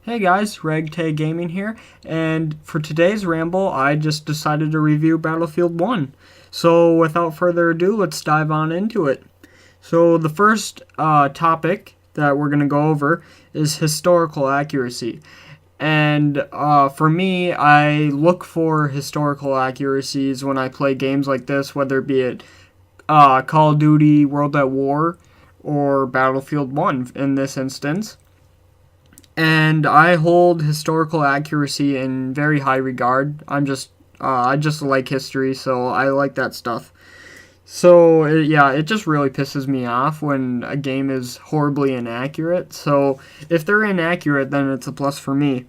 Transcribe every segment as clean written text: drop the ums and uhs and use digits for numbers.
Hey guys, Ragtag Gaming here, and for today's ramble, I just decided to review Battlefield 1. So without further ado, let's dive on into it. So the first topic that we're going to go over is historical accuracy. And for me, I look for historical accuracies when I play games like this, whether it be it Call of Duty, World at War, or Battlefield 1 in this instance. And I hold historical accuracy in very high regard. I just like history, so I like that stuff. So it just really pisses me off when a game is horribly inaccurate. So if they're inaccurate, then it's a plus for me.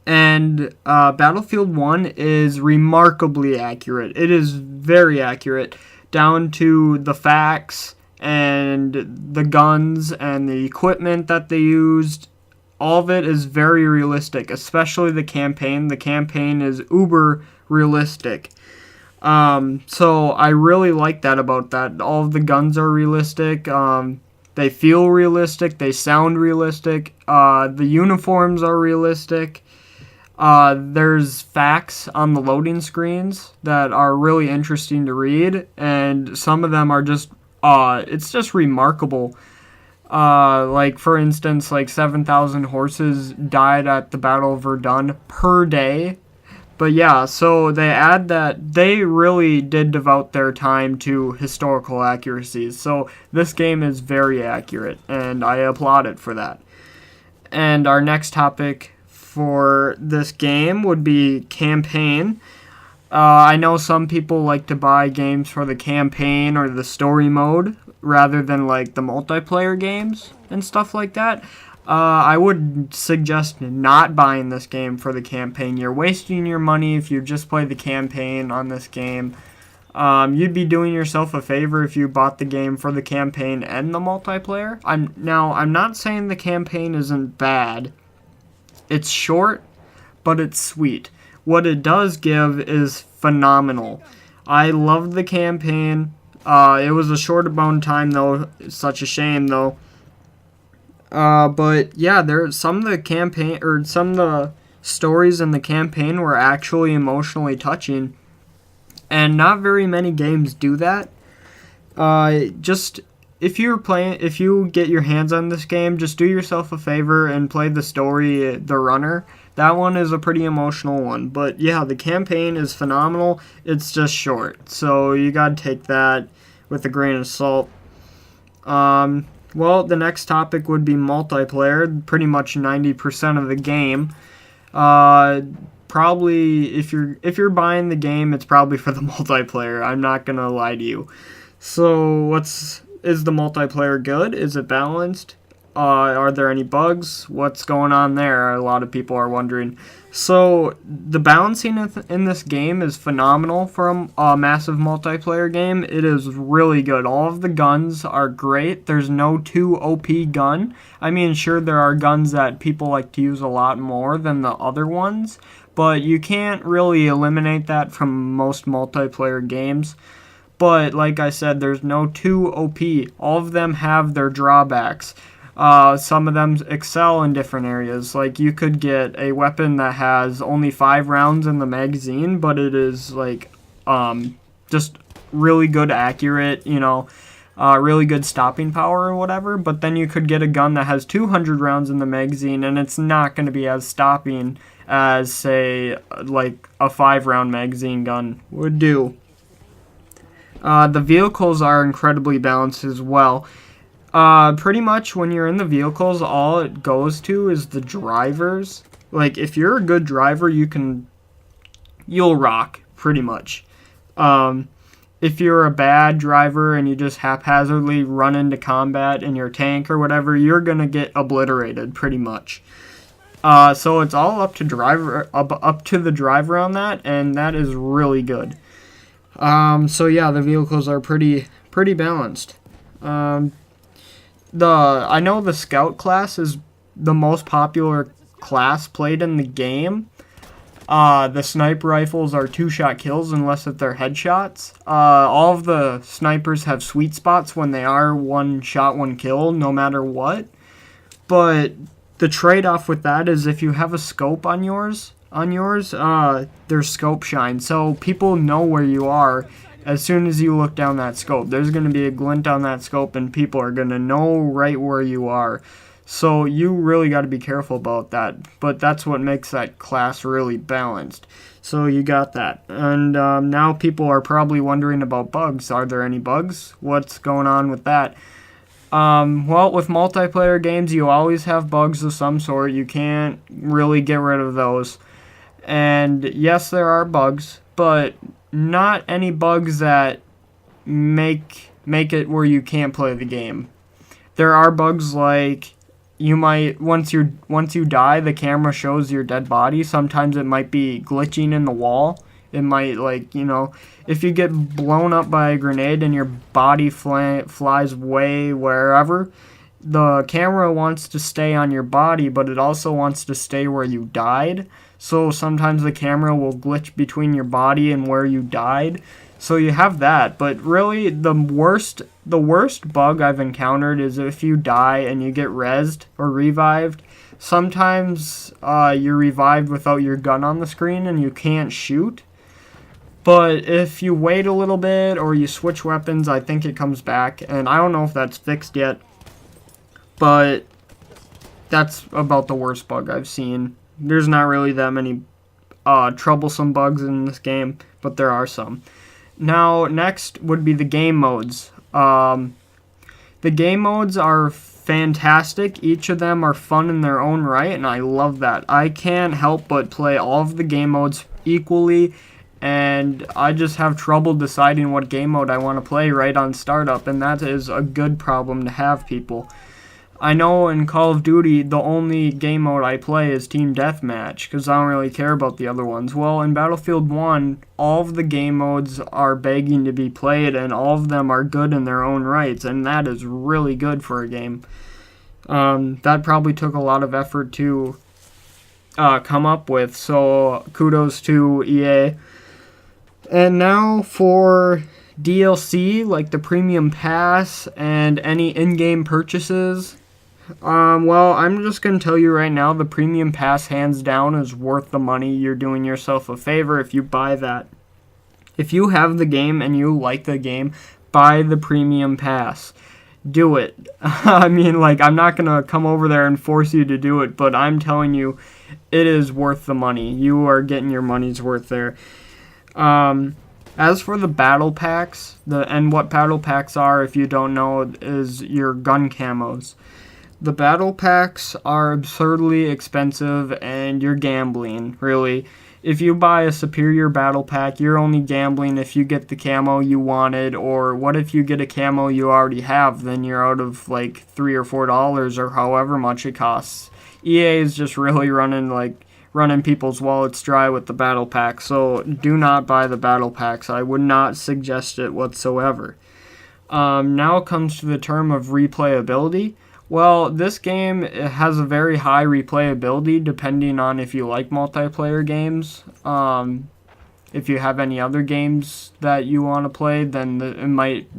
And Battlefield 1 is remarkably accurate. It is very accurate, down to the facts and the guns and the equipment that they used. All of it is very realistic, especially the campaign. The campaign is uber realistic. So I really like that about that. All of the guns are realistic. They feel realistic. They sound realistic. The uniforms are realistic. There's facts on the loading screens that are really interesting to read, and some of them are just, it's just remarkable. Like for instance, like 7,000 horses died at the Battle of Verdun per day. But yeah, so they add that they really did devote their time to historical accuracies. So this game is very accurate, and I applaud it for that. And our next topic for this game would be campaign. I know some people like to buy games for the campaign or the story mode rather than like the multiplayer games and stuff like that. I would suggest not buying this game for the campaign. You're wasting your money if you just play the campaign on this game. You'd be doing yourself a favor if you bought the game for the campaign and the multiplayer. I'm not saying the campaign isn't bad. It's short, but it's sweet. What it does give is phenomenal. I loved the campaign. It was a short amount of time, though. It's such a shame, though. But yeah, some of the stories in the campaign were actually emotionally touching, and not very many games do that. Just if you get your hands on this game, just do yourself a favor and play the story, The Runner. That one is a pretty emotional one. But yeah, the campaign is phenomenal. It's just short, so you gotta take that with a grain of salt. Well, the next topic would be multiplayer. Pretty much 90% of the game. Probably if you're buying the game, it's probably for the multiplayer. I'm not gonna lie to you. So is the multiplayer good? Is it balanced? Are there any bugs? What's going on there? A lot of people are wondering. So the balancing in this game is phenomenal for a massive multiplayer game. It is really good. All of the guns are great. There's no too OP gun. I mean, sure, there are guns that people like to use a lot more than the other ones, but you can't really eliminate that from most multiplayer games. But like I said, there's no too OP. All of them have their drawbacks. Some of them excel in different areas. Like you could get a weapon that has only 5 rounds in the magazine, but it is like just really good accurate, really good stopping power or whatever. But then you could get a gun that has 200 rounds in the magazine, and it's not going to be as stopping as, say, like a 5-round magazine gun would do. The vehicles are incredibly balanced as well. Pretty much when you're in the vehicles, all it goes to is the drivers. Like, if you're a good driver, you'll rock, pretty much. If you're a bad driver and you just haphazardly run into combat in your tank or whatever, you're gonna get obliterated, pretty much. So it's all up to the driver on that, and that is really good. So yeah, the vehicles are pretty balanced. I know the scout class is the most popular class played in the game. The sniper rifles are 2-shot kills unless if they're headshots. All of the snipers have sweet spots when they are 1 shot, 1 kill, no matter what. But The trade-off with that is if you have a scope on yours, there's scope shine, so people know where you are as soon as you look down that scope. There's going to be a glint on that scope, and people are going to know right where you are. So you really got to be careful about that. But that's what makes that class really balanced. So you got that. And now people are probably wondering about bugs. Are there any bugs? What's going on with that? Well, with multiplayer games, you always have bugs of some sort. You can't really get rid of those. And yes, there are bugs, but not any bugs that make it where you can't play the game. There are bugs like you might once you die, the camera shows your dead body. Sometimes it might be glitching in the wall. It might, like, if you get blown up by a grenade and your body flies way wherever, the camera wants to stay on your body, but it also wants to stay where you died. So sometimes the camera will glitch between your body and where you died. So you have that. But really, the worst bug I've encountered is if you die and you get rezzed or revived. Sometimes you're revived without your gun on the screen and you can't shoot. But if you wait a little bit or you switch weapons, I think it comes back. And I don't know if that's fixed yet. But that's about the worst bug I've seen. There's not really that many troublesome bugs in this game, but there are some. Now, next would be the game modes. The game modes are fantastic. Each of them are fun in their own right, and I love that. I can't help but play all of the game modes equally, and I just have trouble deciding what game mode I want to play right on startup, and that is a good problem to have, people. I know in Call of Duty, the only game mode I play is Team Deathmatch, because I don't really care about the other ones. Well, in Battlefield 1, all of the game modes are begging to be played, and all of them are good in their own rights, and that is really good for a game. That probably took a lot of effort to come up with, so kudos to EA. And now for DLC, like the Premium Pass and any in-game purchases. Well, I'm just going to tell you right now, the Premium Pass hands down is worth the money. You're doing yourself a favor if you buy that. If you have the game and you like the game, buy the Premium Pass. Do it. I mean, like, I'm not going to come over there and force you to do it, but I'm telling you, it is worth the money. You are getting your money's worth there. As for the battle packs, and what battle packs are, if you don't know, is your gun camos. The battle packs are absurdly expensive, and you're gambling, really. If you buy a superior battle pack, you're only gambling if you get the camo you wanted, or what if you get a camo you already have, then you're out of like $3 or $4 or however much it costs. EA is just really running people's wallets dry with the battle packs, so do not buy the battle packs. I would not suggest it whatsoever. Now it comes to the term of replayability. Well, this game has a very high replayability depending on if you like multiplayer games. If you have any other games that you want to play, then the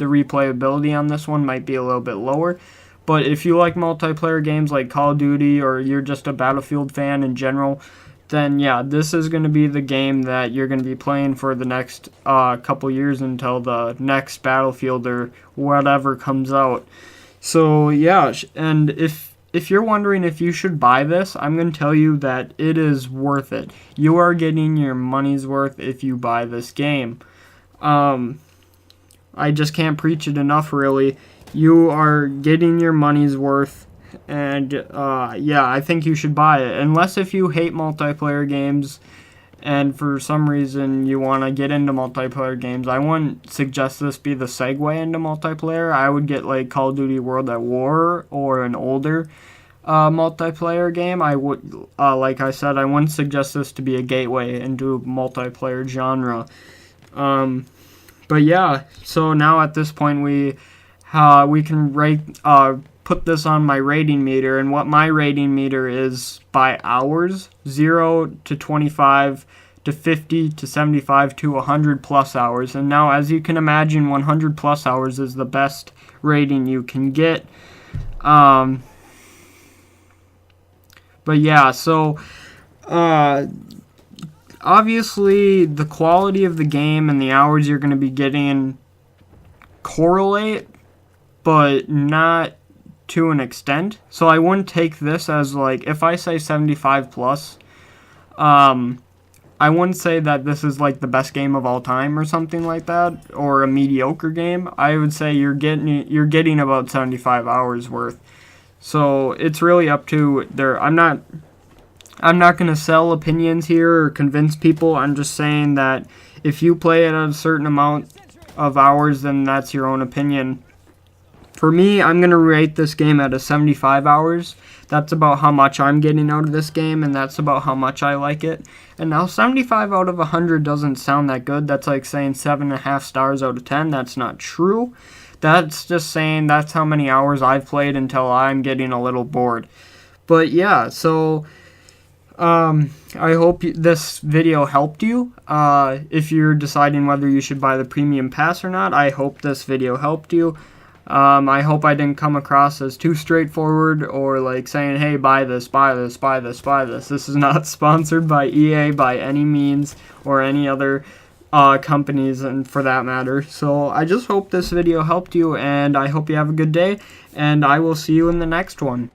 replayability on this one might be a little bit lower. But if you like multiplayer games like Call of Duty, or you're just a Battlefield fan in general, then yeah, this is going to be the game that you're going to be playing for the next couple years until the next Battlefield or whatever comes out. So yeah, and if you're wondering if you should buy this, I'm going to tell you that it is worth it. You are getting your money's worth if you buy this game. I just can't preach it enough, really. You are getting your money's worth, and yeah, I think you should buy it. Unless if you hate multiplayer games, and for some reason you want to get into multiplayer games, I wouldn't suggest this be the segue into multiplayer. I would get like Call of Duty World at War or an older multiplayer game. I would, like I said, I wouldn't suggest this to be a gateway into multiplayer genre. But yeah, so now at this point we can rate, put this on my rating meter, and what my rating meter is by hours, 0 to 25 to 50 to 75 to 100 plus hours. And now, as you can imagine, 100 plus hours is the best rating you can get. But yeah, so obviously the quality of the game and the hours you're going to be getting correlate, but not to an extent. So I wouldn't take this as like, if I say 75 plus, I wouldn't say that this is like the best game of all time or something like that, or a mediocre game. I would say you're getting about 75 hours worth. So it's really up to there. I'm not going to sell opinions here or convince people. I'm just saying that if you play it at a certain amount of hours, then that's your own opinion. For me, I'm going to rate this game at a 75 hours. That's about how much I'm getting out of this game, and that's about how much I like it. And now 75 out of 100 doesn't sound that good. That's like saying 7.5 stars out of 10. That's not true. That's just saying that's how many hours I've played until I'm getting a little bored. But yeah, so I hope this video helped you. If you're deciding whether you should buy the premium pass or not, I hope this video helped you. I hope I didn't come across as too straightforward or like saying, hey, buy this, buy this, buy this, buy this. This is not sponsored by EA by any means or any other companies, and for that matter. So I just hope this video helped you, and I hope you have a good day, and I will see you in the next one.